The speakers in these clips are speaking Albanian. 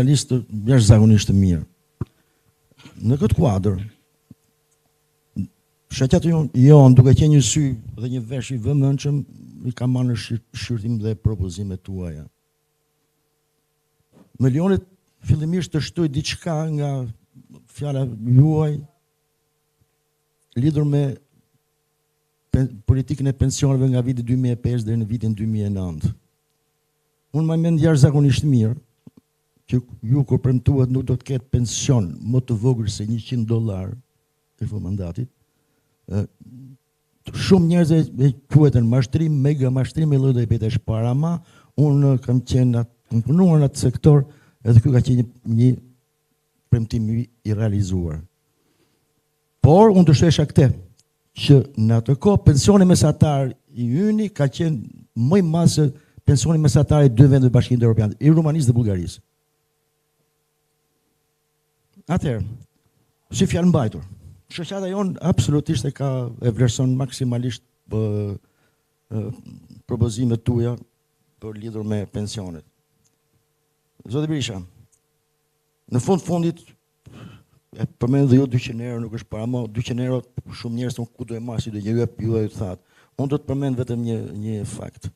listë jashtëzakonisht të mirë. Në këtë kuadër, shoqata jonë duke qenë një sy dhe një vesh i vëmendshëm, i ka marrë në shqyrtim dhe propozimet tuaja. Milionit fillimisht të shtoj diçka nga fjala juaj lidhur me politikën e pensioneve nga viti 2005 deri në vitin 2009. Unë më mend jashtëzakonisht mirë që ju kur premtuat nuk do të ketë pension më të vogël se $100 i mandatit. Shumë njerëz e quajtën mashtrim, mega mashtrim e lloj petesh para ma. Unë kam punuar në atë sektor edhe ky ka qenë një premtim i realizuar. Por unë të shesha këtë që në atë kohë pensioni mesatar i yni ka qenë më i madh se pensioni mesatar i dy vendeve Bashkimit Evropian, i Rumanisë dhe Bullgarisë. Atëherë, si fjalë mbajtur, shoqata jonë absolutisht e vlerëson maksimalisht propozimet tuaja për lidhur me pensionet. Zoti Berisha, në fundit e përmend dhe ju €200 nuk është para më, €200 shumë njerëz nuk ku do e marr si do ju e thatë. Unë do të përmend vetëm një fakt.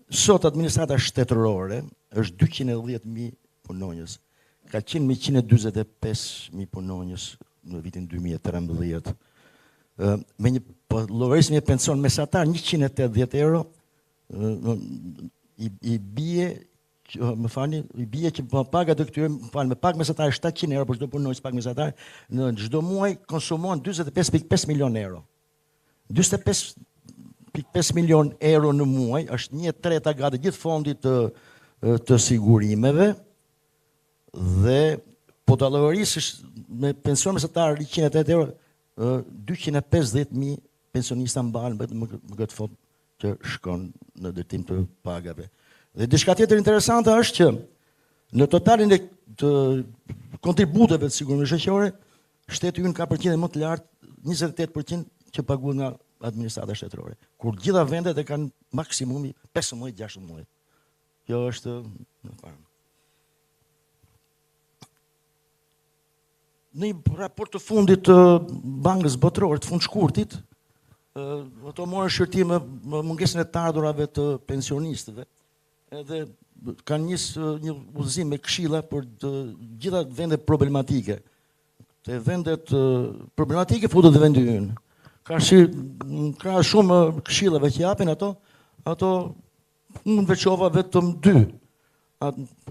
Sot administrata shtetërore është 210.000 punonjës. Ka qenë 145.000 punonjës në vitin 2013. Me një llogarismë e pension mesatar €180 i bie që paga të këtyre, me pagë mesatare €700 për çdo punonjës pagë mesatare, në çdo muaj konsumohen €45.5 milion. €45.5 milion në muaj është 1/3 gati gjithë fondit të sigurimeve dhe po ta llogarisësh me pension mesatar €180, 250.000 pensionista mbalen vetëm më këtë fond që shkon në drejtim të pagave. Dhe diçka tjetër interesante është që në totalin e të kontributeve të sigurimeve shoqërore, shteti ynë ka përqindje më të lartë, 28% që paguhet nga administrata shtetërore, kur gjitha vendet e kanë maksimumi 15-16. Kjo është në parë. Në një raport të fundit të Bankës Botërore të fundshkurtit, ato morën shqyrtim me mungesën e të ardhurave të pensionistëve, edhe kanë një udhëzim me këshilla për të gjitha vendet problematike. Te vendet problematike futet dhe vendi ynë. Ka shumë këshillave që japin ato unë veçova vetëm 2.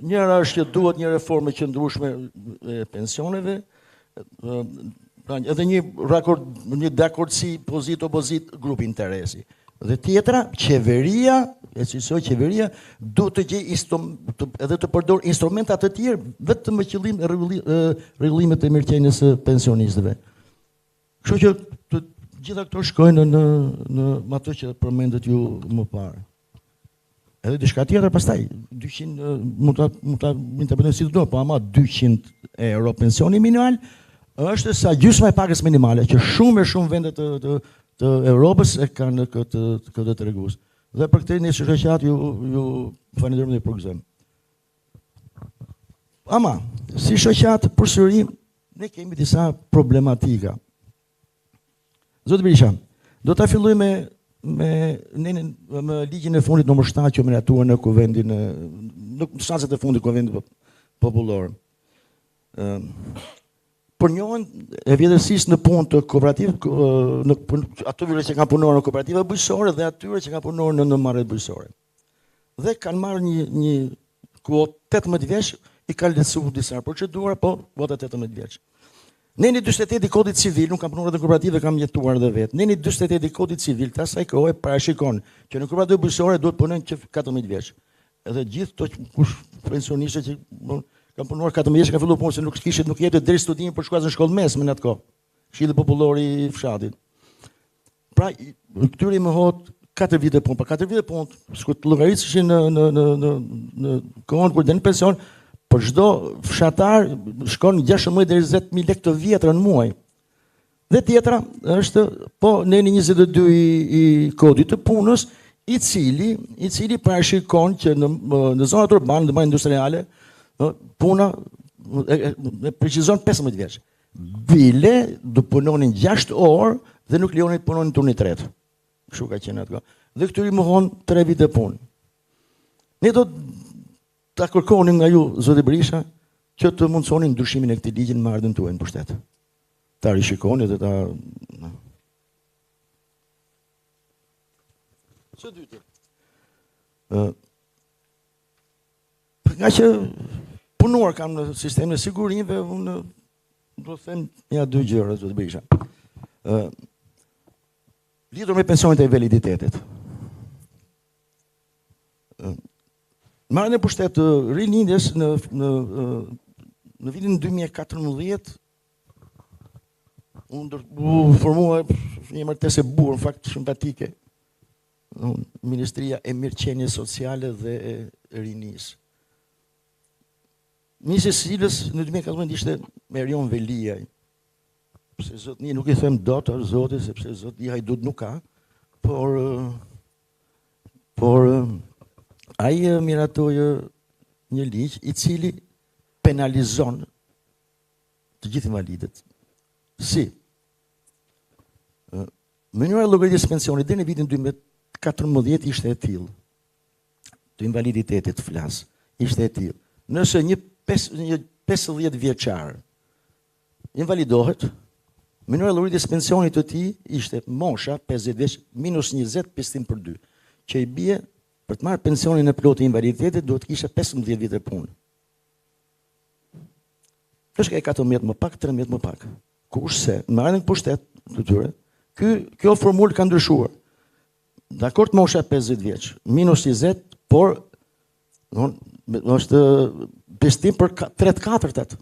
Njëra është që duhet një reformë e qëndrueshme e pensioneve, edhe një dakordsi pozit-opozit grupi interesi. Dhe tjetra, qeveria duhet të gjejë edhe të përdor instrumentat të tjerë vetëm me qëllim rregullimet e mirëqenies së pensionistëve. Kështu që të gjitha këto shkojnë në ato që përmendet ju më parë. Edhe diçka tjetër pastaj 200 mund ta interpretoj si do, po ama €200 pensioni minimal është sa gjysma e pagës minimale, që shumë vende të Europës e kanë këtë tregues. Dhe për këtë ne si shoqat ju falenderojmë për gëzim. Ama, si shoqat përsëri ne kemi disa problematika. Zoti Berisha, do ta filloj me ligjin e fundit numër 7 që miratuar në kuvendin në shtancet e fundit kuvendit popullor. Për njohën e vjetërsisë në punë të kooperativë, atyre që kanë punuar në kooperativa bujqësore dhe atyre që kanë punuar në marrëdhënie bujqësore. Dhe kanë marrë një kuotë 18 vjeç, i kanë lehtësuar disa procedura, po vota 18 vjeç. Neni 48 i kodit civil, nuk kam punuar në kooperative, kam jetuar edhe vetë. Neni 48 i kodit civil, të asaj kohë parashikon që në kooperativë bujqësore duhet punojnë që 14 vjeç. Edhe gjithë to pensionistë që kam punuar 14 vjeç, ka filluar punë se nuk jetë deri studimi për shkuar në shkollë mesme në atë kohë. Këshilli popullor i fshatit. Pra, këtyre më hot 4 vite punë, për 4 vite punë, s'ku të llogarisëshin në kohën kur den pension, për çdo fshatar shkon 16 deri 20.000 lekë të vjetra në muaj. Dhe tjetra është neni 22 i kodit të punës, i cili parashikon që në zonat urbane dhe industriale Puna e precizon 15 vjeç. Bile do punonin 6 orë dhe nuk lejonin të punonin turni 3. Kështu ka qenë atë. Dhe këtyri mohon 3 vite punë. Ne do ta kërkonim nga ju, zoti Berisha, që të mundsonin ndryshimin e këtij ligji në marrëdhënien tuaj në pushtet. Ta rishikoni dhe ta Së dyti. Nga që punuar kam në sistemin e sigurive, unë do të them ja 2 gjëra, zoti Berisha. Lidhur me pensionet e invaliditetit. Marrën e pushtet të rilindjes në vitin 2014 unë formua një martesë e bukur, në fakt simpatike. Ministria e Mirëqenies Sociale dhe e Rinisë. Ministri i Sicilës në 2014 ishte Merion Veliaj. Pse zotni nuk I them dot zoti, sepse zoti Hajdut nuk ka, por ai miratoi një ligj I cili penalizon të gjithë invalidët. Si? Mënyra e llogaritjes pensionit deri në vitin 2014 ishte e tillë. Të invaliditetit flas, ishte e tillë. Nëse një 50 vjeçar invalidohet, mënyra e llogaritjes pensionit të tij ishte mosha 50 vjeç minus 20 15/2, që I bie për të marrë pensionin e plotë të invaliditetit duhet të kishte 15 vite punë. Është ka 14 më pak, 13 më pak. Kurse marrën në pushtet të tyre, kjo formulë ka ndryshuar. Dakord mosha 50 vjeç, minus 20, por është bestim për 3/4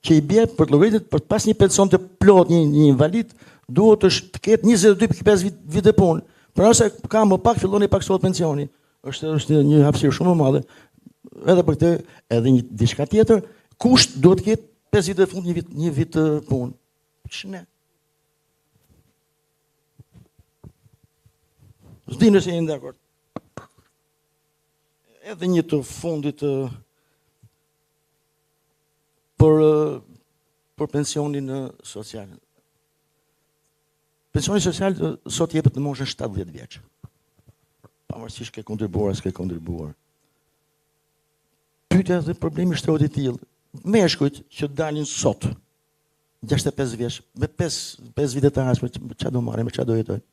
që I bie për të llogaritur për të pas një pension të plot një invalid duhet të ketë 22.5 vite punë. Por nëse ka më pak fillon I paksohet pensioni. Është një hapësirë shumë e madhe. Edhe për këtë edhe një diçka tjetër, kusht duhet të ketë 5 vite fund një vit punë. Ç'ne? S'di nëse jeni dakord. Edhe një të fundit për pensionin social. Pensioni social sot jepet në moshën 70 vjeç. Pavarësisht ke kontribuar, s'ke kontribuar. Pyetja dhe problemi shtrohet I tillë. Meshkujt që dalin sot, 65 vjeç, me 5 vite të ardhshme, çfarë do marrin, me çfarë do jetojnë?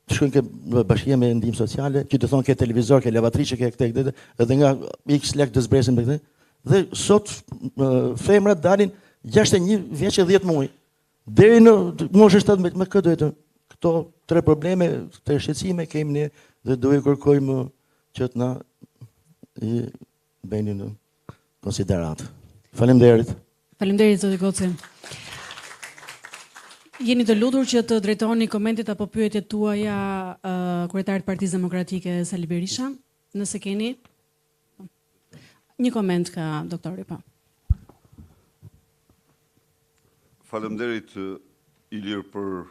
Të shkojnë ke bashkia me ndihmë sociale, që të thonë ke televizor, ke lavatriçe, ke këtë, edhe nga X lek të zbresin me këtë. Dhe sot femrat dalin 61 vjeç e 10 muaj. Deri në moshën 17 me këtë do këto 3 probleme, 3 shqetësime kemi ne dhe do I kërkojmë që të na I bëni në konsiderat. Faleminderit. Faleminderit zoti Goci. Jeni të lutur që të drejtoni komentet apo pyetjet tuaja kryetarit të Partisë Demokratike Sali Berisha, nëse keni. Një koment ka doktori pa. Faleminderit Ilir për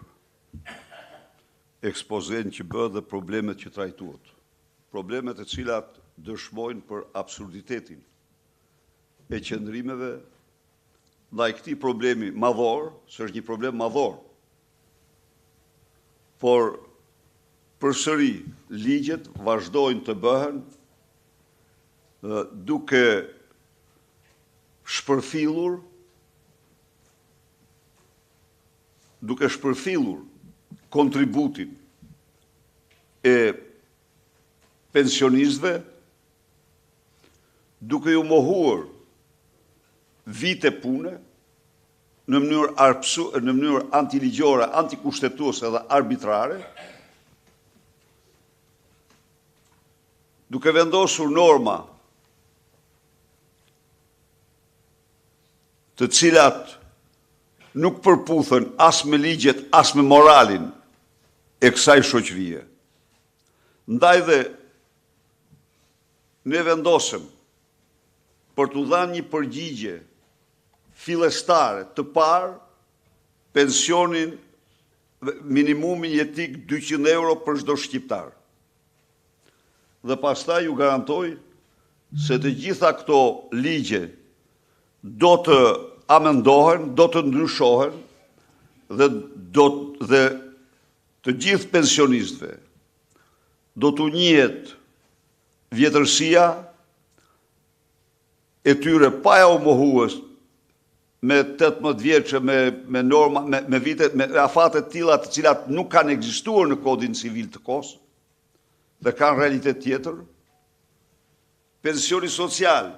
ekspozen që bë dhe problemet që trajtuat. Problemet e cilat dëshmojnë për absurditetin e qëndrimeve ndaj këtij problemi madhor, se është një problem madhor. Por përsëri ligjet vazhdojnë të bëhen duke shpërfillur kontributin e pensionistëve, duke ju mohuar vite pune në mënyrë antiligjore, antikushtetuese dhe arbitrare, duke vendosur norma të cilat nuk përputhen as me ligjet, as me moralin e kësaj shoqërie. Ndaj dhe ne vendosëm për t'u dhënë një përgjigje fillestare të parë pensionin minimumin jetik 200 euro për çdo shqiptar. Dhe pastaj ju garantoj se të gjitha këto ligje do të amendohen, do të ndryshohen dhe të gjithë pensionistëve do të njihet vjetërsia e tyre pa ja u mohues me 18 vjeçë, me norma, me vite, me afate të tilla të cilat nuk kanë ekzistuar në Kodin Civil të Kosovës dhe kanë realitet tjetër. Pensioni social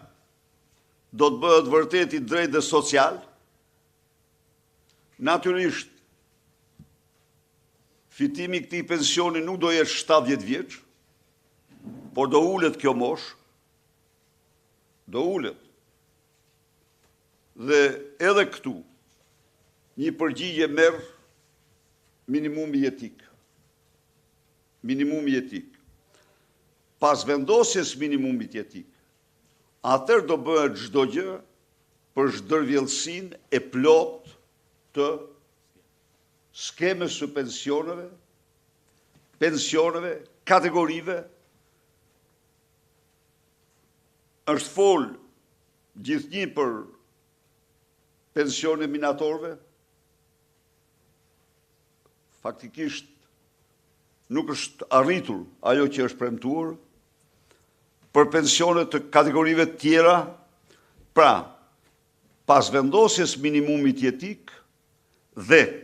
do të bëhet vërtet i drejtë dhe social. Natyrisht, fitimi i këtij pensioni nuk do jetë 70 vjeç, por do ulet kjo moshë, do ulet. Dhe edhe këtu, një përgjigje merr minimumi jetik. Minimumi jetik. Pas vendosjes minimumit jetik, atër do bëhet çdo gjë për zhdërvjellësinë e plot të skemës së pensioneve, kategorive. Është fol gjithnjë për pensione minatorëve. Faktikisht nuk është arritur ajo që është premtuar. Për pensionet të kategorive tjera, pra, pas vendosjes minimumit jetik dhe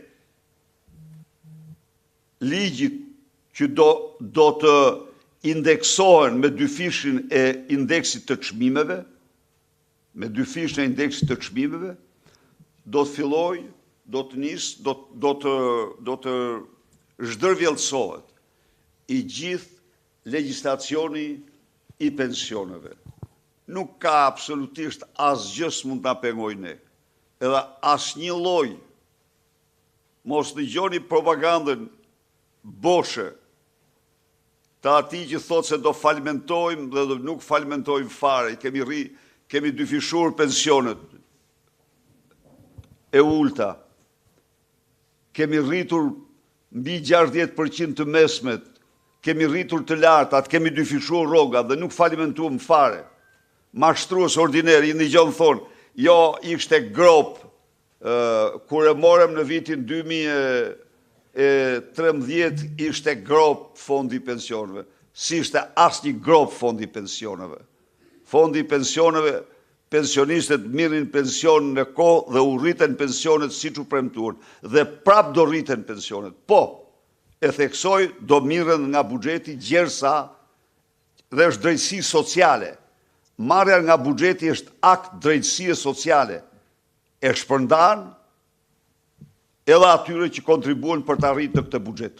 ligjit që do të indeksohen me dyfishin e indeksit të çmimeve, do të filloj, do të nis, do të zhdërvjellësohet i gjithë legjislacioni i pensioneve. Nuk ka absolutisht asgjë s'mund ta pengojë ne. Edhe asnjë lloj. Mos dëgjoni propagandën boshe të atij që thotë se do falmentojmë dhe nuk falmentojmë fare, kemi dyfishuar pensionet e ulta. Kemi rritur mbi 60% të mesmet, kemi rritur të lartat, kemi dyfishuar rrogat dhe nuk falimentuam fare. Mashtrues ordiner, i ndëgjon thonë, jo ishte grop, kur e morëm në vitin 2013 ishte grop fondi i pensioneve. Si ishte asnjë grop fondi i pensioneve. Fondi i pensioneve, pensionistët mirrin pension në kohë dhe u rriten pensionet siç u premtuan dhe prap do rriten pensionet. Po, e theksoj, do mirren nga buxheti gjersa dhe është drejtësi sociale. Marrja nga buxheti është akt drejtësie sociale. E shpërndan edhe atyre që kontribuan për të arritur këtë buxhet.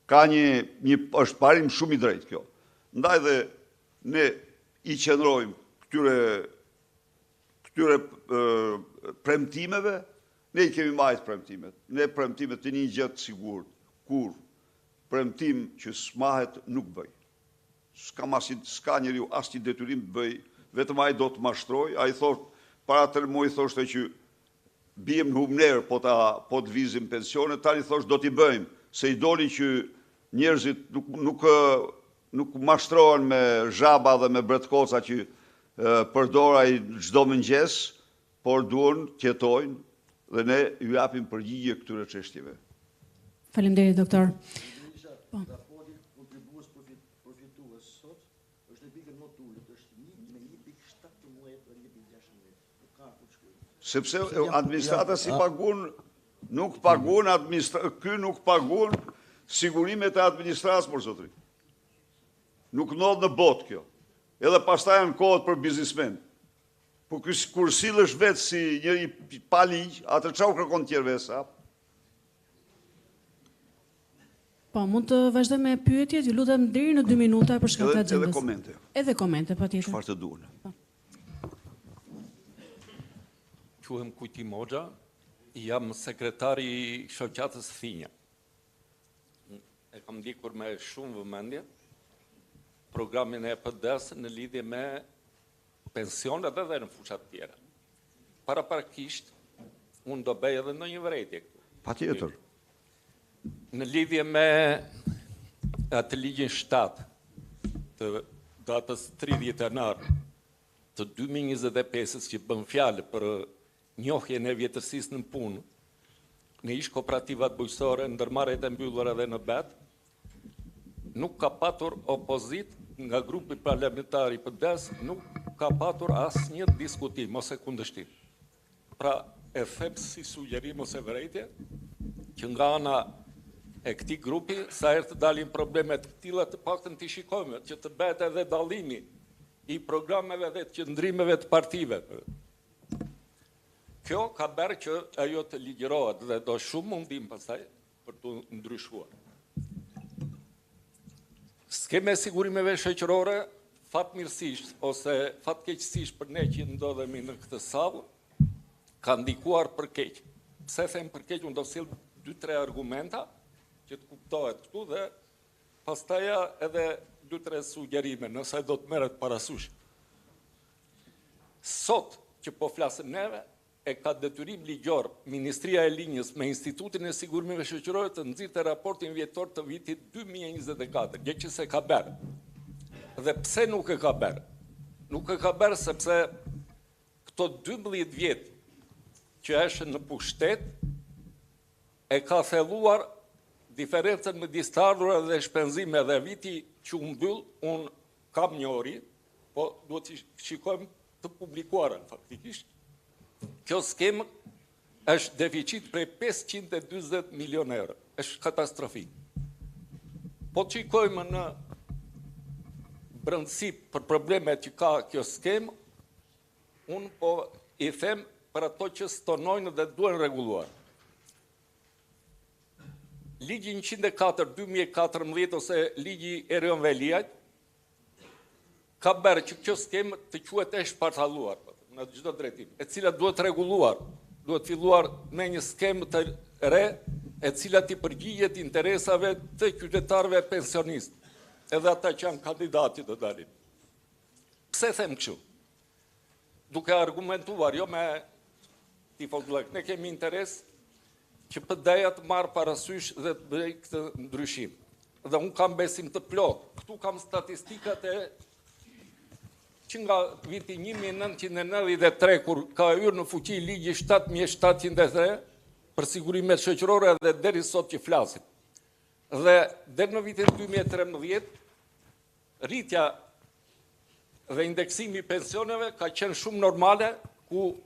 Ka është parim shumë i drejtë kjo. Ndaj dhe ne i qëndrojmë këtyre premtimeve, ne i kemi marrë premtimet. Ne premtimet të një gjë të sigurt, kur premtim që smahet nuk bëj. S'ka njeriu asnjë detyrim të bëj, vetëm ai do të mashtroj, ai thotë para të mua i thoshte që bijem në humner po të vizim pensionet, tani thosh do t'i bëjmë, se i doli që njerëzit nuk mashtrohen me zhaba dhe me bretkoca që përdora i çdo mëngjes, por duan të jetojnë dhe ne ju japim përgjigje këtyre çështjeve. Faleminderit doktor. Raporti kontribues përfitues sot është në pikën më të ulët, është 1.17 dhe 1.16. Ka ku shkruaj. Sepse administrata si pagun, nuk pagun ky nuk pagun sigurimet e administratës për zotëri. Nuk ndodh në botë kjo. Edhe pastaj janë kohët për biznismen. Po kur sillesh vetë si njëri pa ligj, atë çau kërkon tjerëve sa. Po, mund të vazhdoj me pyetjet, ju lutem deri në 2 minuta për shkak të agjendës. Edhe komente. Edhe komente, patjetër. Çfarë të duan? Quhem Kujti Moxha, jam sekretari i shoqatës Thinja. E kam ndikur me shumë vëmendje programin e PD-s në lidhje me pensionet edhe në fushat tjera. Paraprakisht, unë do bëj edhe ndonjë vërejtje këtu. Patjetër. Në lidhje me atë ligjin 7 të datës 30 janar të 2025 që bën fjalë për njohjen e vjetërsisë në punë në ish kooperativat bujqësore, ndërmarrjet e mbyllura dhe në bet, nuk ka patur opozit nga grupi parlamentar i PD-s, nuk ka patur asnjë diskutim ose kundërshtim. Pra, e them si sugjerim ose vërejtje, që nga ana e këtij grupi, sa herë të dalin problemet të tilla të paktën të shikojmë, që të bëhet edhe dallimi i programeve dhe të qëndrimeve të partive. Kjo ka bërë që ajo të ligjërohet dhe do shumë mundim pastaj për të ndryshuar. Skema e sigurimeve shoqërore, fatmirësisht ose fatkeqësisht për ne që ndodhemi në këtë sallë, ka ndikuar për keq. Pse them për keq, unë do sill 2-3 argumenta që të kuptohet këtu dhe pastaj edhe 2-3 sugjerime, nëse do të merret parasysh. Sot që po flasim neve, e ka detyrim ligjor Ministria e Linjës me Institutin e Sigurimeve Shoqërore të nxirrte raportin vjetor të vitit 2024, gjë që se ka bërë. Dhe pse nuk e ka bërë? Nuk e ka bërë sepse këto 12 vjet që është në pushtet e ka thelluar diferencën midis të ardhurave dhe shpenzime dhe viti që u mbyll, unë kam një ori, po duhet të shikojmë të publikuarën faktikisht. Kjo skemë është deficit prej 520 milion euro. Është katastrofik. Po të shikojmë në brëndësi për problemet që ka kjo skemë, unë po i them për ato që stonojnë dhe duhen rregulluar. Ligji 104/2014 ose ligji Erion Veliaj ka bërë që kjo skemë të quhet e shpartalluar në çdo drejtim, e cila duhet rregulluar, duhet filluar me një skemë të re, e cila t'i përgjigjet interesave të qytetarëve pensionistë, edhe ata që janë kandidatë të dalin. Pse them kështu? Duke argumentuar, jo me tifozllëk, ne kemi interes që PD-ja të marrë parasysh dhe të bëjë këtë ndryshim. Dhe unë kam besim të plot. Këtu kam statistikat e që nga viti 1993, kur ka hyrë në fuqi ligji 7703 për sigurimet shoqërore dhe deri sot që flasim. Dhe deri në vitin 2013, rritja dhe indeksimi i pensioneve ka qenë shumë normale, ku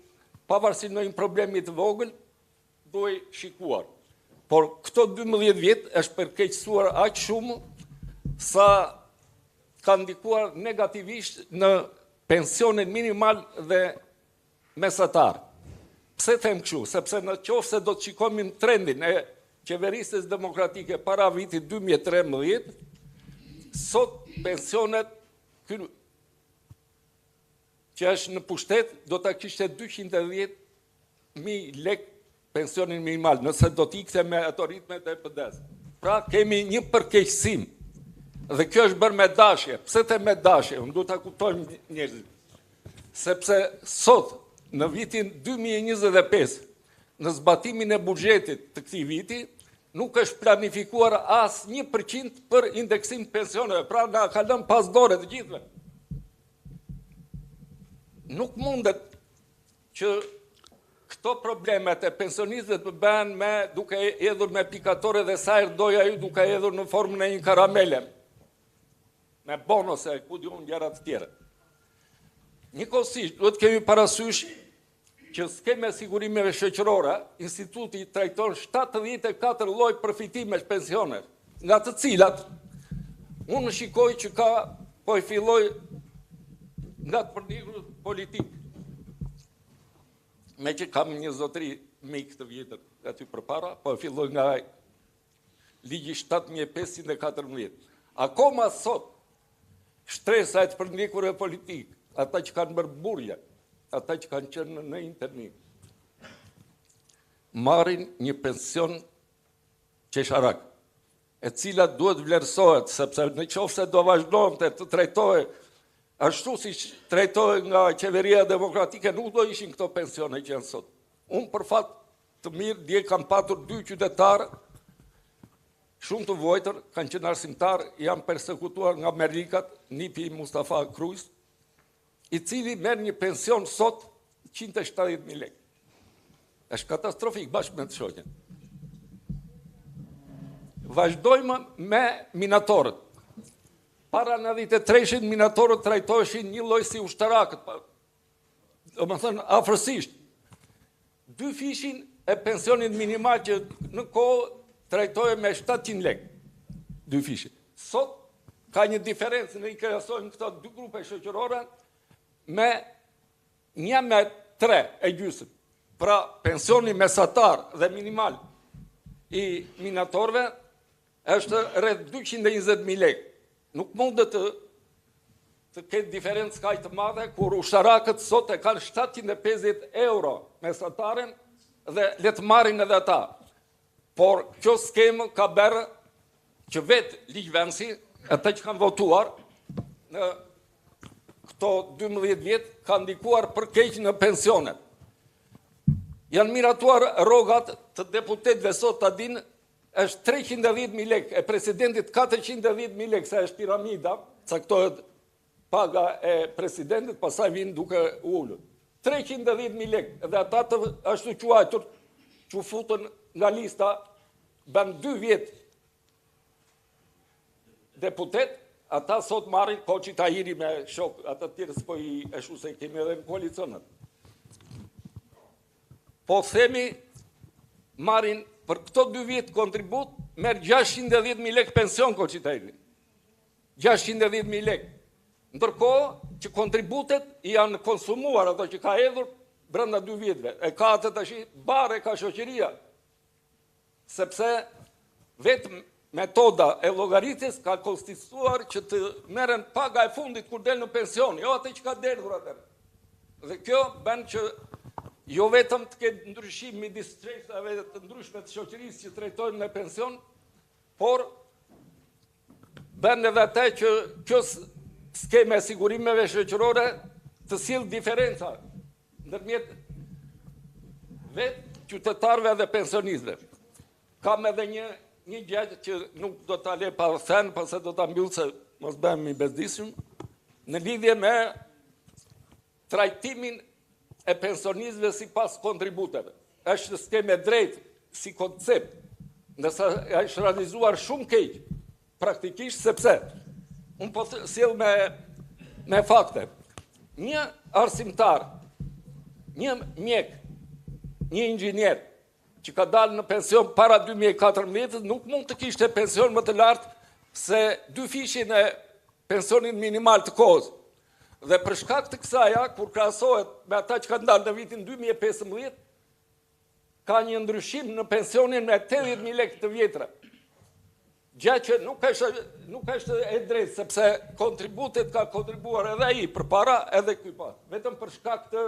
pavarësisht ndonjë problemi të vogël, duhej shikuar. Por këto 12 vjet është përkeqësuar aq shumë sa ka ndikuar negativisht në pensionin minimal dhe mesatar. Pse them kështu? Sepse në qoftë se do të shikojmë trendin e qeverisjes demokratike para vitit 2013, sot pensionet që është në pushtet do ta kishte 210.000 lek pensionin minimal, nëse do t'ikte me ato ritmet e PD-s. Pra kemi një përkeqësim. Dhe kjo është bërë me dashje. Pse the me dashje? Unë duhet ta kuptojmë njerëzit. Sepse sot, në vitin 2025, në zbatimin e buxhetit të këtij viti, nuk është planifikuar as 1% për indeksim pensioneve. Pra na ka lënë pas dore të gjithëve. Nuk mundet që këto problemet e pensionistëve të bëhen me duke hedhur me pikatore dhe sa herë doja ju duke hedhur në formën e një karamele. Me bonuse, ku di unë gjëra të tjera. Njëkohësisht, duhet kemi parasysh që skema e sigurimeve shoqërore, instituti trajton 74 lloj përfitimesh pensionesh, nga të cilat unë shikoj që ka po i filloj nga të përnikur politik. Me që kam një zotëri mik të vjetër aty përpara, po e filloj nga ligji 7514. Akoma sot, shtresa e të përnikur e politik, ata që kanë bërë burje, ata që kanë qenë në internim, marrin një pension qesharak, e cila duhet vlerësohet, sepse në qoftë se do vazhdonte të trajtohet ashtu si trajtohet nga qeveria demokratike, nuk do ishin këto pensione që janë sot. Unë për fat të mirë, dje kam patur 2 qytetarë shumë të vojtër, kanë qenë arsimtar, janë persekutuar nga Amerikat, nipi Mustafa Krujs, i cili merr një pension sot 170.000 lekë. Është katastrofik bashkë me të shoqen. Vazhdojmë me minatorët. Para 93-shin minatorët trajtoheshin një lloj si ushtarakët, domethënë afërsisht. 2 fishin e pensionit minimal që në kohë trajtohej me 700 lekë. 2 fishin. Sot ka një diferencë në i krahasojmë këto 2 grupe shoqërore me 1,3 Pra pensioni mesatar dhe minimal i minatorëve është rreth 220.000 lekë. Nuk mundet të ketë diferencë kaq të madhe kur ushtarakët sot e kanë 750 euro mesataren dhe le të marrin edhe ata. Por kjo skemë ka bërë që vetë ligjvënësi, ata që kanë votuar në këto 12 vjet kanë ndikuar për keq në pensionet. Janë miratuar rrogat të deputetëve sot ta dinë është 310.000 lekë, e presidentit 410.000 lekë, sa është piramida, caktohet paga e presidentit, pastaj vinë duke ulur. 310.000 lekë, dhe ata të ashtu quajtur që futën nga lista, bën 2 vjet deputet, ata sot marrin Koçi Tahiri me shok, ata të tjerë s'po i eshu se kemi edhe në koalicionet. Po themi, marrin për këto 2 vjet kontribut, merr 610.000 lekë pension Koçi Tahiri. 610.000 lekë. Ndërkohë që kontributet janë konsumuar, ato që ka hedhur brenda 2 vjetëve. E ka atë tash bare ka shoqëria. Sepse vetë metoda e llogaritjes ka konstituar që të merren paga e fundit kur del në pension, jo atë që ka derdhur atëherë. Dhe kjo bën që jo vetëm të ketë ndryshim midis çështjave të ndryshme të shoqërisë që trajtojnë në pension, por bën edhe atë që kjo skema e sigurimeve shoqërore të sjell diferenca ndërmjet vetë qytetarëve dhe pensionistëve. Kam edhe një gjë që nuk do ta lë pa thënë, pse do ta mbyll se mos bëhem i bezdisshëm, në lidhje me trajtimin e pensionistëve sipas kontributeve. Është skemë drejt si koncept, ndërsa është realizuar shumë keq praktikisht, sepse unë po sjell me fakte. Një arsimtar, një mjek, një inxhinier që ka dalë në pension para 2014 nuk mund të kishte pension më të lartë se 2 fishin e pensionit minimal të kohës. Dhe për shkak të kësaja, kur krahasohet me ata që kanë dalë në vitin 2015, ka një ndryshim në pensionin me 80.000 lekë të vjetra. Gjë që nuk është e drejtë, sepse kontributet ka kontribuar edhe ai përpara edhe ky pas. Vetëm për shkak të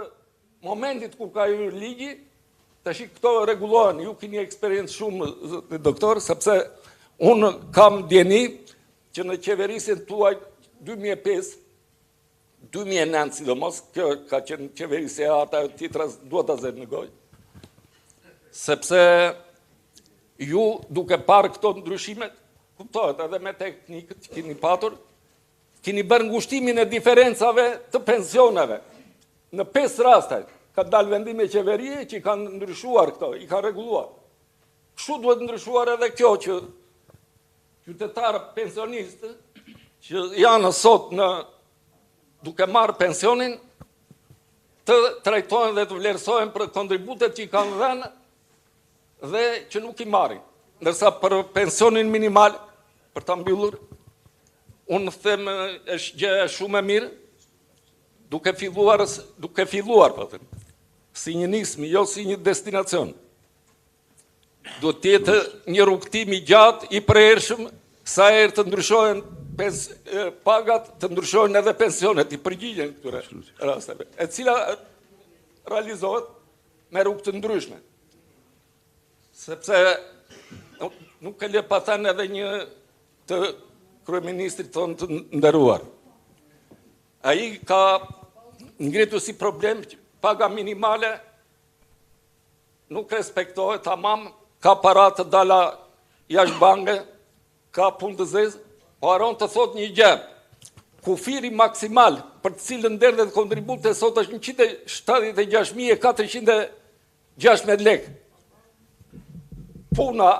momentit kur ka hyrë ligji, tash këto rregullohen. Ju keni eksperiencë shumë doktor, sepse unë kam dieni që në qeverisin tuaj 2005 2009 sidomos, kjo ka qenë qeverisja e ata titras duhet ta zënë në gojë. Sepse ju duke parë këto ndryshimet, kuptohet edhe me teknikët që keni patur, keni bërë ngushtimin e diferencave të pensioneve. Në 5 raste ka dalë vendime qeverie që i kanë ndryshuar këto, i kanë rregulluar. Kështu duhet ndryshuar edhe kjo që qytetarë pensionistë që janë sot duke marrë pensionin, të trajtohen dhe të vlerësohen për kontributet që i kanë dhënë dhe që nuk i marrin. Ndërsa për pensionin minimal, për ta mbyllur, unë them është gjë shumë e mirë, duke filluar po them, si një nismë, jo si një destinacion. Do të jetë një rrugtim i gjatë, i prershëm, sa herë të ndryshohen pagat, të ndryshojnë edhe pensionet, i përgjigjen këtyre rasteve, e cila realizohet me rrugë të ndryshme. Sepse nuk e le pa thënë edhe një të kryeministrit tonë të nderuar. Ai ka ngritur si problem që paga minimale nuk respektohet tamam, ka para të dala jashtë banke, ka punë të zezë, po haron të thot një gjë. Kufiri maksimal për të cilën derdhet kontribute sot është 176.416 lekë. Puna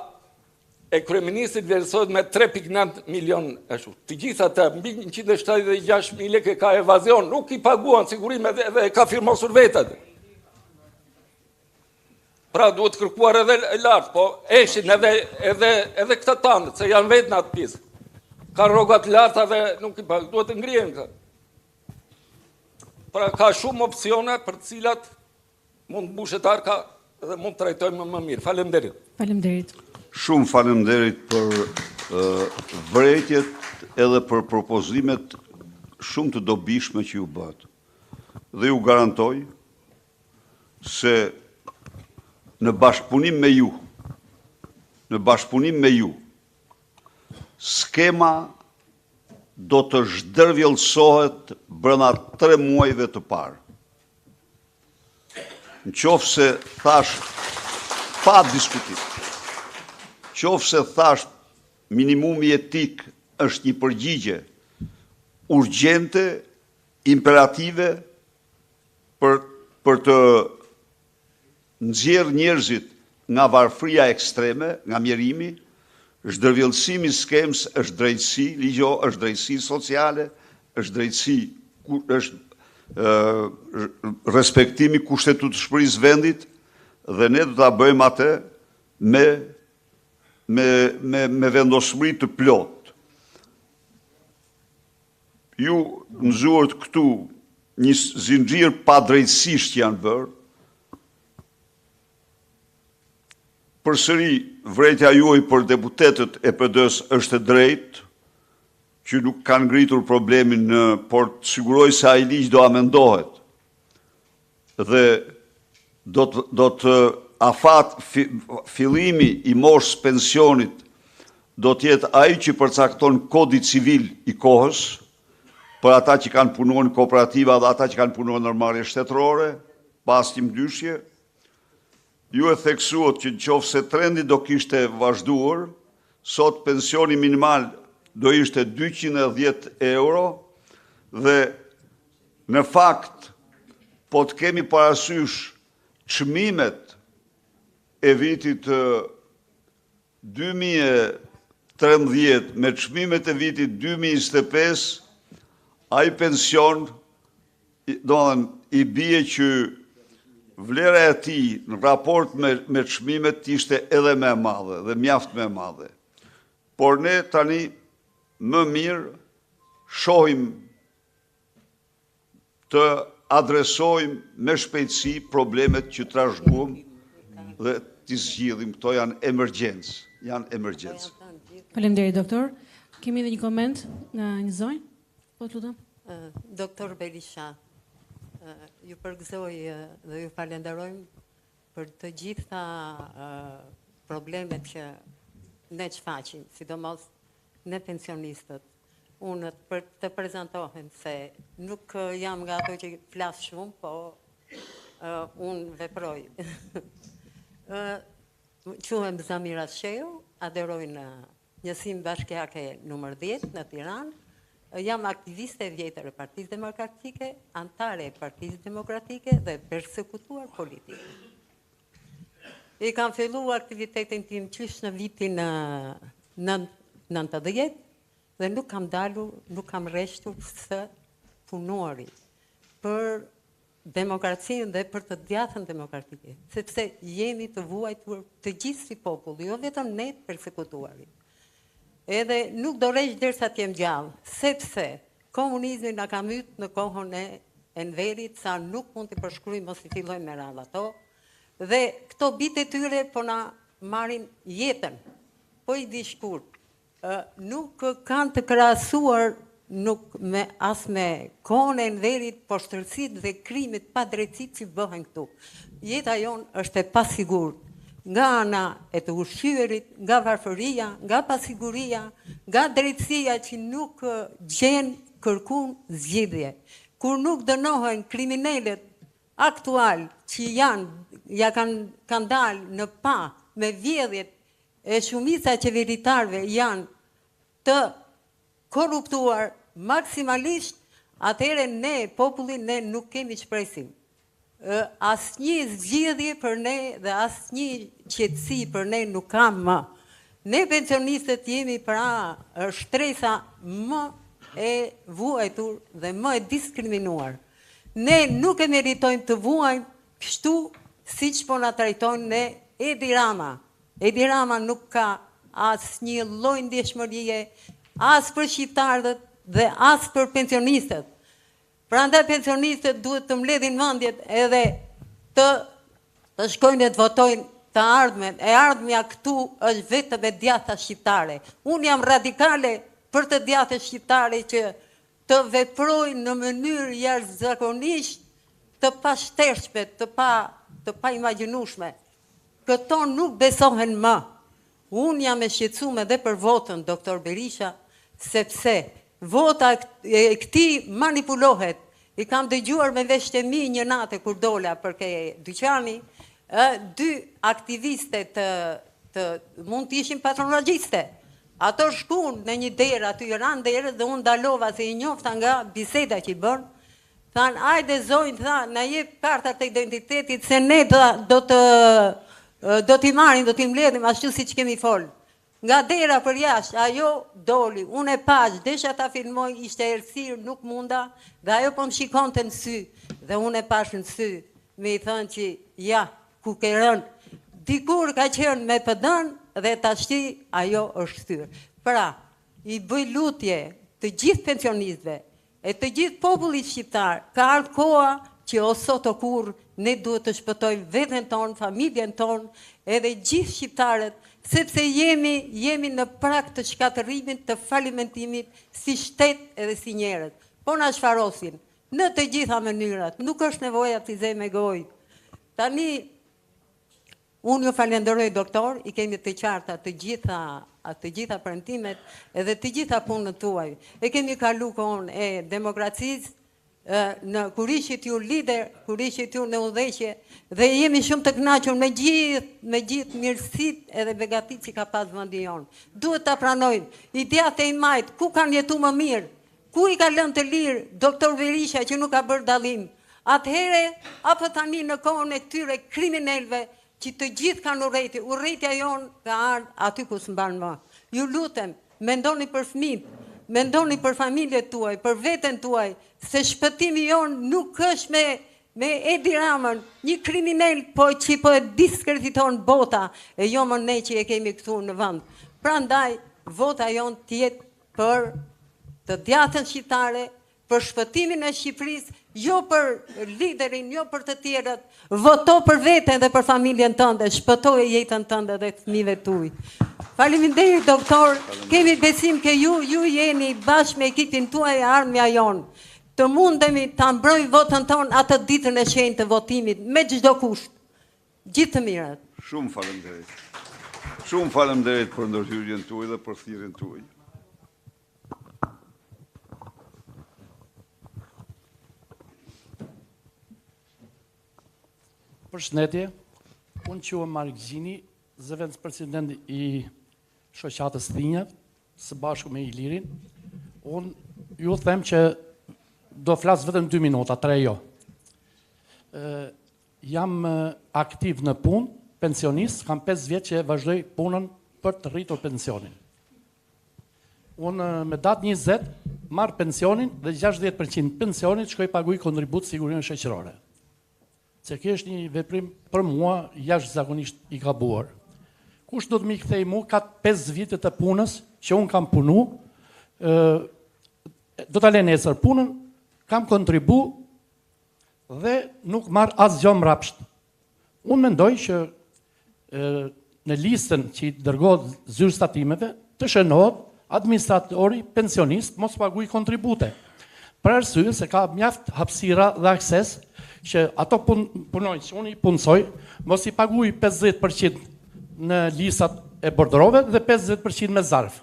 e kryeministit vlerësohet me 3.9 milion ashtu. Të gjitha të mbi 176.000 lekë ka evazion, nuk i paguan sigurimet dhe ka firmosur vetët. Pra duhet kërkuar edhe lartë, po eshin edhe këta tanët, se janë vetë në atë pjesë. Ka rrogat larta dhe nuk i paguan, duhet të ngrihen këtë. Pra ka shumë opsione për të cilat mund mbushet arka dhe mund të trajtojmë më mirë. Faleminderit. Faleminderit. Shumë faleminderit për vërejtjet edhe për propozimet shumë të dobishme që ju bët. Dhe ju garantoj se në bashkëpunim me ju, skema do të zhdërvjellësohet brenda 3 muajve të parë. Në qoftë se thash pa diskutim, qoftë se thash minimumi etik është një përgjigje urgjente, imperative për të nxjerrë njerëzit nga varfëria ekstreme, nga mjerimi, zhdërvjellësimi i skemës është drejtësi ligjore, është drejtësi sociale, është drejtësi, është respektimi kushtetutshmërisë vendit dhe ne do ta bëjmë atë me vendosmëri të plotë. Ju nxuart këtu një zinxhir pa drejtësish që janë bërë. Përsëri, vërejtja juaj për deputetët e PD-s është e drejtë, që nuk kanë ngritur problemin, por të siguroj se ai ligj do amendohet. Dhe do të fillimi i moshës pensionit do të jetë ai që përcakton kodi civil i kohës për ata që kanë punuar në kooperativa dhe ata që kanë punuar në ndërmarrje shtetërore, pa asnjë ndryshje. Ju e theksuat që nëse trendi do kishte vazhduar, sot pensioni minimal do ishte 210 euro dhe në fakt po të kemi parasysh çmimet e vitit 2013 me çmimet e vitit 2025, ai pension i bie që vlera e tij në raport me çmimet ishte edhe më e madhe dhe mjaft më e madhe. Por ne tani më mirë shohim të adresojmë me shpejtësi problemet që trashëguam dhe të zgjidhim. Këto janë emergjencë, Faleminderit doktor. Kemi edhe një koment nga një zonjë? Po lutem. Doktor Berisha, ju përgëzoj dhe ju falenderojmë për të gjitha problemet që ne shfaqim, sidomos ne pensionistët. Unë për të prezantohen se nuk jam nga ato që flas shumë, po unë veproj. Quhem Zamira Sheu, aderoj në njësim bashkiake numër 10 në Tiranë. Jam aktiviste e vjetër e Partisë Demokratike, antare e Partisë Demokratike dhe persekutuar politike. I kam filluar aktivitetin tim qysh në vitin 90 dhe nuk kam kam rreshtur së punuari për demokracinë dhe për të djathtën demokratike, sepse jemi të vuajtur të gjithë si popull, jo vetëm ne të persekutuarit. Edhe nuk do rreq derisa të jem gjallë, sepse komunizmi na ka myt në kohën e Enverit, sa nuk mund të përshkruajmë mos i fillojmë me radhë ato, dhe këto bitë e tyre po na marrin jetën. Po i di shkurt, nuk kanë të krahasuar as me kohën e Enverit, poshtërsitë dhe krimet pa drejtësitë që bëhen këtu. Jeta jonë është e pasigurt. Nga ana e të ushqyerit, nga varfëria, nga pasiguria, nga drejtësia që nuk gjen kërkun zgjidhje. Kur nuk dënohen kriminalet aktual që kanë dalë në pa me vjedhjet e shumica qeveritarëve janë të korruptuar maksimalisht, atëherë ne, populli, ne nuk kemi shpresim. Asnjë zgjidhje për ne dhe asnjë qetësi për ne nuk kam më. Ne pensionistët jemi pra shtresa më e vuajtur dhe më e diskriminuar. Ne nuk e meritojmë të vuajmë kështu siç po na trajtojnë ne Edi Rama. Edi Rama nuk ka asnjë lloj ndjeshmërie as për shqiptarët dhe as për pensionistët. Prandaj pensionistët duhet të mbledhin mendjet edhe të shkojnë të votojnë të ardhmen. E ardhmja këtu është vetëm e djatha shqiptare. Unë jam radikale për të djathtë shqiptare që të veprojnë në mënyrë jashtëzakonisht të pashteshme, të pa imagjinueshme. Këto nuk besohen më. Unë jam e shqetësuar edhe për votën, doktor Berisha, sepse vota e këtij manipulohet. I kam dëgjuar me veshtë e mi një natë kur dola për ke dyqani, dy aktiviste mund të ishin patronagjiste. Ato shkuan në një derë, aty ran derë dhe unë dalova se i njofta nga biseda që i bën. Than, ajde zonjë, tha, na jep kartat e identitetit se ne do t'i marrim, do t'i mbledhim ashtu siç kemi fol. Nga dera për jashtë, ajo doli, unë e pash, desha ta filmoj, ishte errësirë, nuk munda, dhe ajo po më shikonte në sy, dhe unë e pash në sy, me i thënë që, ja, ku ke rënë, dikur ka qenë me PD-n, dhe tashti ajo është thyrë. Pra, i bëj lutje të gjithë pensionistëve, e të gjithë popullit shqiptar, ka ardhur koha që o sot o kur ne duhet të shpëtojmë veten tonë, familjen tonë, edhe gjithë shqiptarët, sepse jemi në prag të shkatërimit, të falimentimit, si shtet edhe si njerëz. Po na shfarosin në të gjitha mënyrat, nuk është nevoja të zej me gojë. Tani, unë ju falenderoj doktor, i kemi të qarta të gjitha premtimet edhe të gjitha punën tuaj. E kemi kalu kohën e demokracisë, kur ishit ju lider, kur ishit ju në udhëheqje, dhe jemi shumë të kënaqur me gjithë mirësitë edhe begatitë që ka pas vendi jon. Duhet ta pranojmë. I djathtë e majt, ku kanë jetuar më mirë? Ku i ka lënë të lirë doktor Berisha që nuk ka bërë dallim? Atëherë apo tani në kohën e këtyre kriminalëve që të gjithë kanë urrëtia jon ka ardhur aty ku s'mban më. Ju lutem, mendoni për fëmijët, mendoni për familjet tuaj, për veten tuaj, se shpëtimi jon nuk është me Edi Ramën, një kriminal që po e diskrediton bota, e jo më ne që e kemi këtu në vend. Prandaj, vota jon tjetë për të djathtën shqiptare, për shpëtimin e Shqipërisë, jo për liderin, jo për të tjerët, voto për veten dhe për familjen tënde, shpëtoje jetën tënde dhe fëmijëve tuaj. Faleminderit doktor, kemi besim që ju jeni bashkë me ekipin tuaj e armja jon. Të mundemi ta mbrojmë votën tonë atë ditën e shenjtë të votimit me çdo kusht. Gjithë të mirat. Shumë faleminderit. Shumë faleminderit për ndërhyrjen tuaj dhe për thirrjen tuaj. Përshëndetje, unë quhem Mark Gjini, zëvendës president i shoqatës Thinja, së bashku me Ilirin. Unë ju them që do flas vetëm 2 minuta, 3 jo. Jam aktiv në punë, pensionist, kam 5 vjet që vazhdoj punën për të rritur pensionin. Unë me datë 20 marr pensionin dhe 60% pensionit shkoj paguaj kontribut sigurinë shoqërore. Se kjo është një veprim për mua jashtëzakonisht i gabuar. Kush do të më kthej mua ka 5 vite të punës që un kam punu, do ta lë nesër punën, kam kontribu dhe nuk marr asgjë mbrapsht. Unë mendoj që në listën që i dërgohet zyrës tatimeve të shënohet administratori pensionist mos paguaj kontribute. Për arsye se ka mjaft hapësira dhe akses që ato punojnë që unë i punësoj, mos i paguaj 50% në listat e borderove dhe 50% me zarf.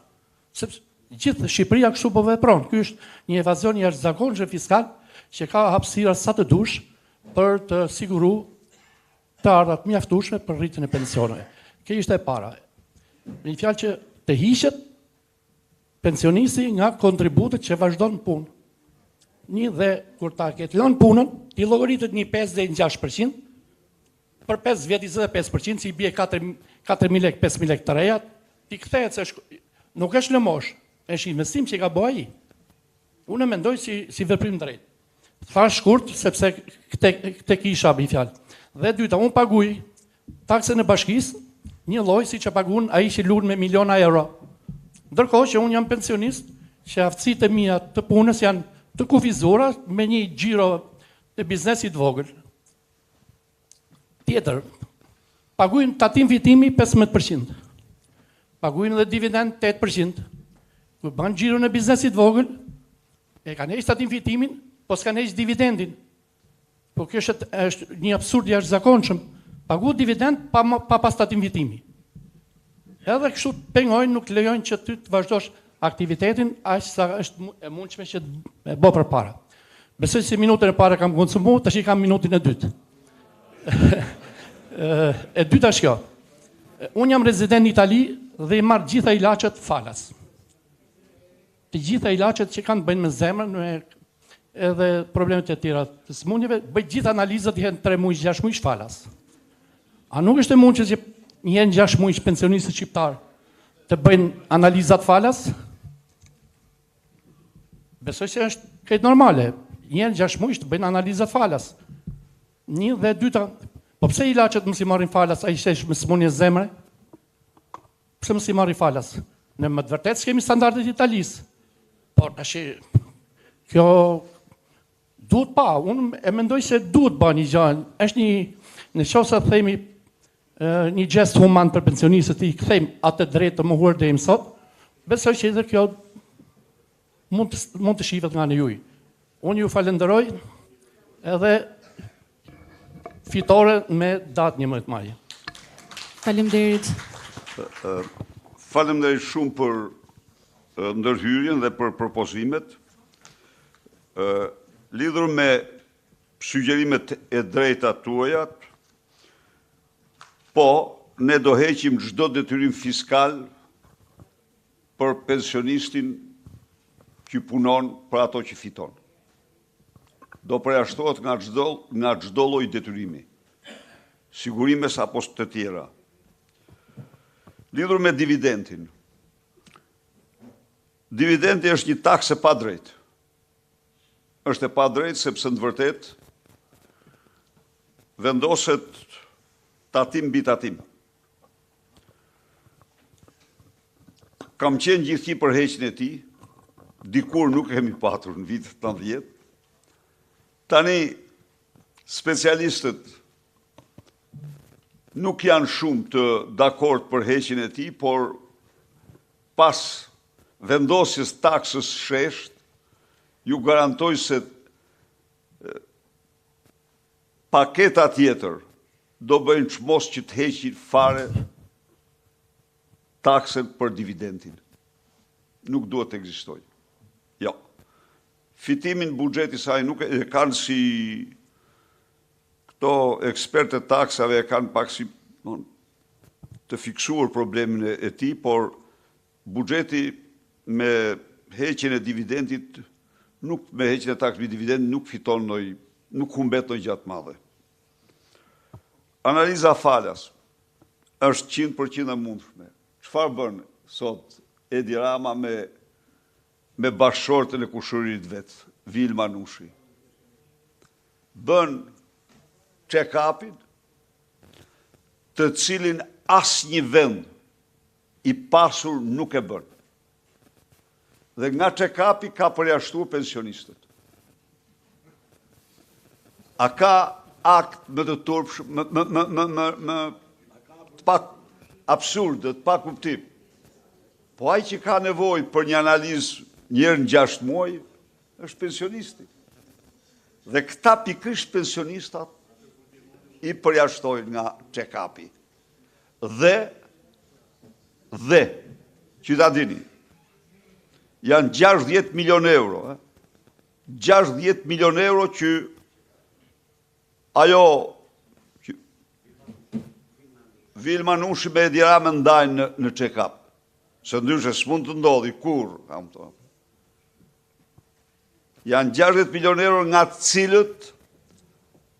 Sepse gjithë Shqipëria kështu po vepron. Ky është një evazion jashtëzakonshëm fiskal që ka hapësira sa të dush për të siguruar të ardhat mjaftueshme për rritjen e pensioneve. Kjo ishte e para. Me një fjalë që të hiqet pensionisti nga kontributet që vazhdon punë. Një dhe kur ta ketë lënë punën, ti llogaritet një 5 deri në 6%, për 5 vjet 25%, si i bie 4.000 lek, 5.000 lek të reja, ti kthehet se nuk është lëmosh, është investim që ka bëj ai. Unë mendoj si veprim drejt. Thash shkurt sepse këtë kisha bëj fjalë. Dhe dyta, unë paguaj taksën e bashkisë, një lloj siç e paguan ai që lun me miliona euro. Ndërkohë që unë jam pensionist, që aftësitë e mia të punës janë të kufizura me një xhiro të biznesit vogël. Tjetër, paguajnë tatim fitimi 15%. Paguajnë edhe dividend 8%. Kur bën xhiron e biznesit vogël, e kanë heqë tatim fitimin, po s'kanë heqë dividendin. Po kjo është një absurd jashtëzakonshëm. Pagu dividend pa pas tatim fitimi. Edhe kështu pengojnë, nuk lejojnë që ty të vazhdosh aktivitetin aq sa është e mundshme që të bë përpara. Besoj se minutën e parë kam konsumuar, tash i kam minutën e dytë. E dyta është kjo. Unë jam rezident në Itali dhe i marr gjitha ilaçet falas. Të gjitha ilaçet që kanë bëjnë me zemrën, edhe problemet e tjera të sëmundjeve, bëj gjithë analizat janë 3 muaj, 6 muaj falas. A nuk është e mundshme që një 6 muaj pensionistët shqiptar të bëjnë analizat falas? Besoj se është këtë normale. Një 6 muaj të bëjnë analizat falas. Një dhe dyta, po pse ilaçet mos i marrin falas, ai shesh me sëmundje zemre? Pse mos i marrin falas? Ne më të vërtetë kemi standardet Italisë. Po tash kjo duhet pa, unë e mendoj se duhet ba një gjë. Është në qoftë se themi një gest human për pensionistët, i kthejmë atë drejtë të mohuar deri më sot, besoj që edhe kjo mund të shihet nga në juj. Unë ju falenderoj edhe fitore me datë 11 maj. Faleminderit. Faleminderit shumë për ndërhyrjen dhe për propozimet. Lidhur me sugjerimet e drejta tuaja, po ne do heqim çdo detyrim fiskal për pensionistin që punon për ato që fiton. Do përjashtohet nga çdo lloj detyrimi, sigurimes apo të tjera. Lidhur me dividendin. Dividendi është një taksë e padrejtë. Është e padrejtë sepse në vërtet vendoset tatim mbi tatim. Kam qenë gjithçka për heqjen e tij, dikur nuk kemi patur në vitet 90. Tani specialistët nuk janë shumë të dakord për heqjen e tij, por pas vendosjes taksës shesht, ju garantoj se paketa tjetër do bëjnë çmos që të heqin fare taksen për dividendin. Nuk duhet të ekzistojë. Jo. Fitimin buxheti saj nuk e kanë si këto ekspertë taksave e kanë pak si të fiksuar problemin e tij, por buxheti me heqjen e dividendit me heqjen e taksës mbi dividend nuk fiton nuk humbet ndonjë gjë të madhe. Analiza falas është 100% e mundshme. Çfarë bën sot Edi Rama me bashkëshortën e kushëririt vet, Vil Manushi? Bën check-upin të cilin asnjë vend i pasur nuk e bën. Dhe nga check-upi ka përjashtuar pensionistët. A ka akt më të turpshëm, më të pak absurd, të pak kuptim. Po ai që ka nevojë për një analizë një herë në 6 muaj është pensionisti. Dhe këta pikërisht pensionistat i përjashtojnë nga check-upi. Dhe që ta dini, janë 60 milion euro. 60 milion euro që ajo që Vil Manushi me Edi Rama ndajnë në check-up. Se ndryshe s'mund të ndodhi kur, kam thonë. Janë 60 milion euro nga të cilët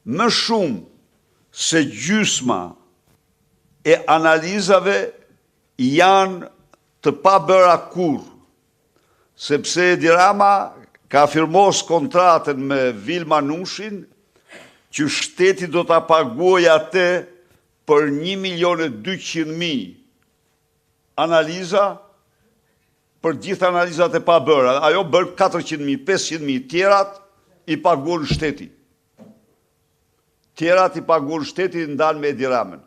më shumë se gjysma e analizave janë të pa bëra kur, sepse Edi Rama ka firmos kontratën me Vilma Nushin që shteti do t'a paguaj atë për 1.200.000 analiza, për gjithë analizat e pa bëra. Ajo bërë 400.000, 500.000, tjerat i paguon shteti. Tjerat i paguon shteti ndanë me Edi Ramën.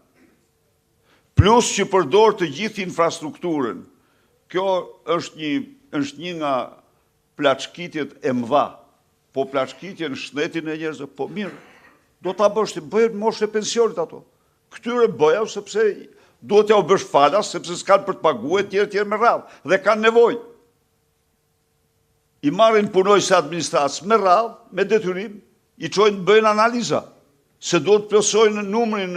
Plus që përdor të gjithë infrastrukturën. Kjo është një nga plaçkitjet e mëdha. Po plaçkitje në shtetin e njerëzve, po mirë. Do ta bësh, bëhet moshë e pensionit ato. Këtyre bëja sepse duhet ja u bësh falas, sepse s'kan për të paguar tjerë me radhë dhe kanë nevojë. I marrin punojëse administratës me radhë, me detyrim, i çojnë bëjnë analiza, se duhet të plotësojnë numrin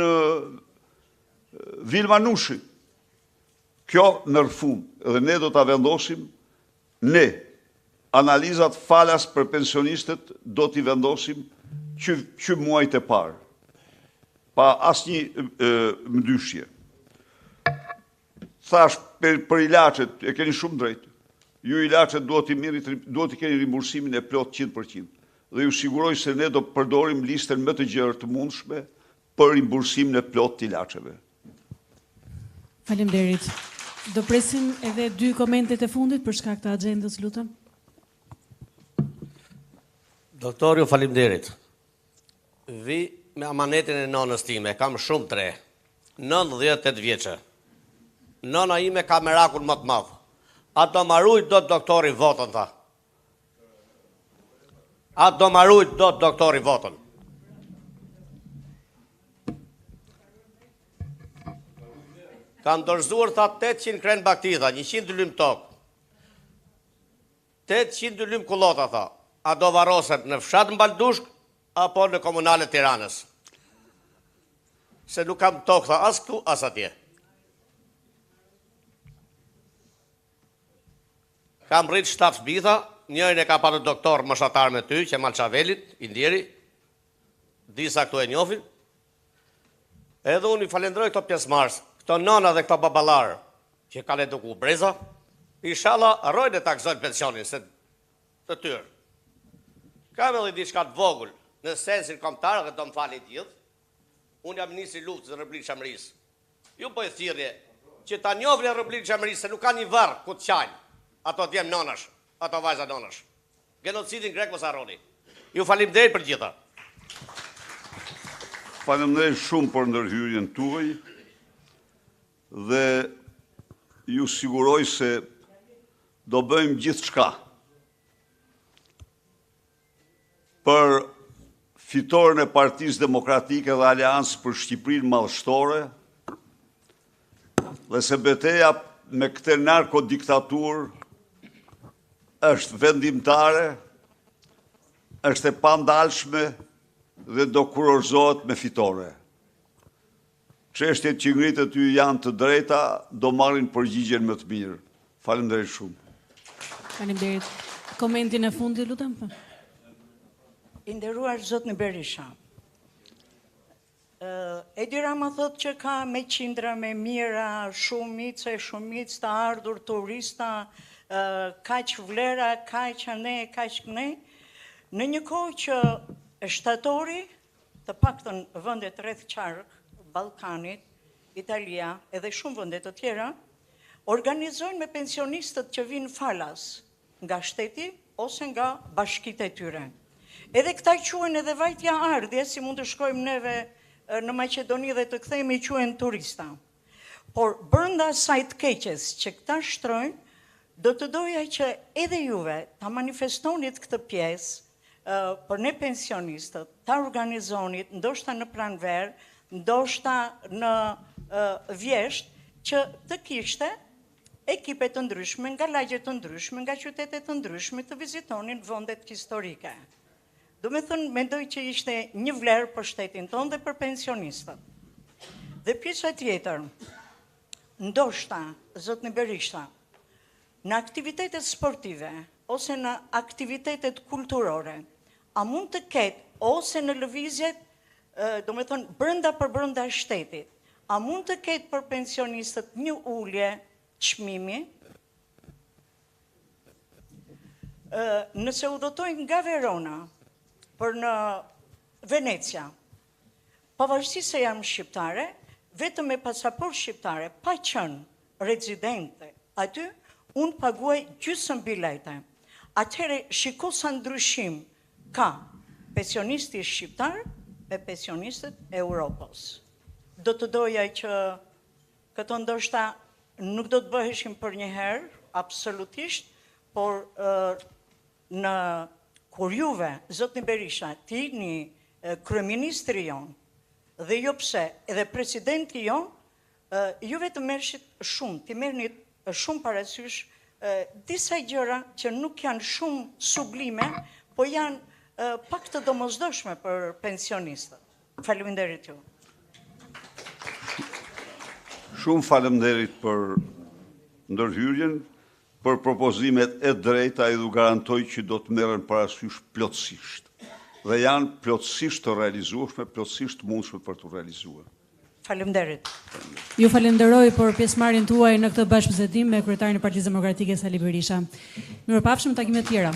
Vilma Nushi. Kjo në rrëfum, dhe ne do ta vendosim, ne analizat falas për pensionistët do t'i vendosim që muajt e parë, pa asnjë mdyshje. Thash për ilaçet, e keni shumë drejt. Ju ilaçet duhet i keni rimbursimin e plot 100%. Dhe ju siguroj se ne do përdorim listën më të gjerë të mundshme për rimbursimin e plot të ilaçeve. Faleminderit. Do presim edhe 2 komentet e fundit për shkak të agjendës, lutem. Doktor, ju faleminderit. Vi me amanetin e nonës time, kam shumë tre, 98 vjeçë. Nona ime ka merakun më të madh. A do marrujt do të doktori votën, tha. A do marrujt do të doktori votën. Kam dorëzuar, tha, 800 kren bakti, tha, 100 lym tokë. 800 lym kullota, tha. A do varroset në fshat Mbaldushk apo në komunale Tiranës? Se nuk kam tokë, tha, as këtu, as atje. Kam rritë 7 fëmijë, tha, njërin e ka patur doktor moshatar me ty, që Malçavelit, Indjeri, disa këtu e njohin. Edhe unë i falenderoj këto pjesëmarrës, këto nona dhe këto baballar që kanë edukuar breza, inshallah arrojnë të taksojnë pensionin se të tyre. Kam edhe diçka të vogël në sensin kombëtar dhe do më fali gjithë. Unë jam nisi luftës në Republikën e Shqipërisë. Ju bëj thirrje që ta njohni Republikën e Shqipërisë se nuk ka një varr ku të qajnë. Ato djem nonash, ato vajza nonash. Genocidin grek mos harroni. Ju faleminderit për gjitha. Faleminderit shumë për ndërhyrjen tuaj dhe ju siguroj se do bëjmë gjithçka për fitoren e Partisë Demokratike dhe Aleancës për Shqipërinë Madhështore, dhe se betejë me këtë narkodiktaturë është vendimtare, është e pandalshme dhe do kurorzohet me fitore. Çështjet që ngritet ty janë të drejta, do marrin përgjigjen më të mirë. Faleminderit shumë. Faleminderit. Komentin e fundit, lutem. I nderuar zotni Berisha. Edi Rama thot që ka me qindra me mira, shumice të ardhur turista, kaq vlera, kaq ne, kaq ne. Në një kohë që shtatori, të paktën vendet rreth qark, Ballkanit, Italia, edhe shumë vende të tjera, organizojnë me pensionistët që vinë falas nga shteti ose nga bashkitë e tyre. Edhe këta quhen edhe vajtja ardhje, si mund të shkojmë neve në Maqedoni dhe të kthehemi quhen turista. Por brenda asaj të keqes që këta shtrojnë, do të doja që edhe juve ta manifestonit këtë pjesë për ne pensionistët, ta organizonit, ndoshta në Pranver, ndoshta në Vjesht, që të kishte ekipe të ndryshme nga lagje të ndryshme, nga qytete të ndryshme të vizitonin vendet historike. Do me thënë, mendoj që ishte një vlerë për shtetin tonë dhe për pensionistët. Dhe pjesa tjetër, ndoshta, zotni Berisha, në aktivitetet sportive, ose në aktivitetet kulturore, a mund të ketë, ose në lëvizjet, do me thonë, brënda shtetit, a mund të ketë për pensionistët një ullje çmimi? Nëse udhëtojnë nga Verona për në Venecia, pavarësisht se jam shqiptare, vetëm me pasaport shqiptare, pa qenë rezidente aty, unë paguaj gjysmë bilete. Atëherë shiko sa ndryshim ka pensionisti shqiptar e pensionistët e Europës. Do të doja që këto ndoshta nuk do të bëheshin për një herë, absolutisht, por kur juve, zotni Berisha, ti një kryeministri jonë, dhe jo pse, edhe presidenti jonë, juve të merrshit shumë, ti merrni shumë parasysh disa gjëra që nuk janë shumë sublime, po janë pak të domosdoshme për pensionistët. Faleminderit ju. Shumë faleminderit për ndërhyrjen, për propozimet e drejta edhe u garantoj që do të merren parasysh plotësisht. Dhe janë plotësisht të realizueshme, plotësisht mundshme për të realizuar. Faleminderit. Ju falenderoj për pjesëmarrjen tuaj në këtë bashkëbisedim me kryetarin e Partisë Demokratike Sali Berisha. Mirupafshim në takime të tjera.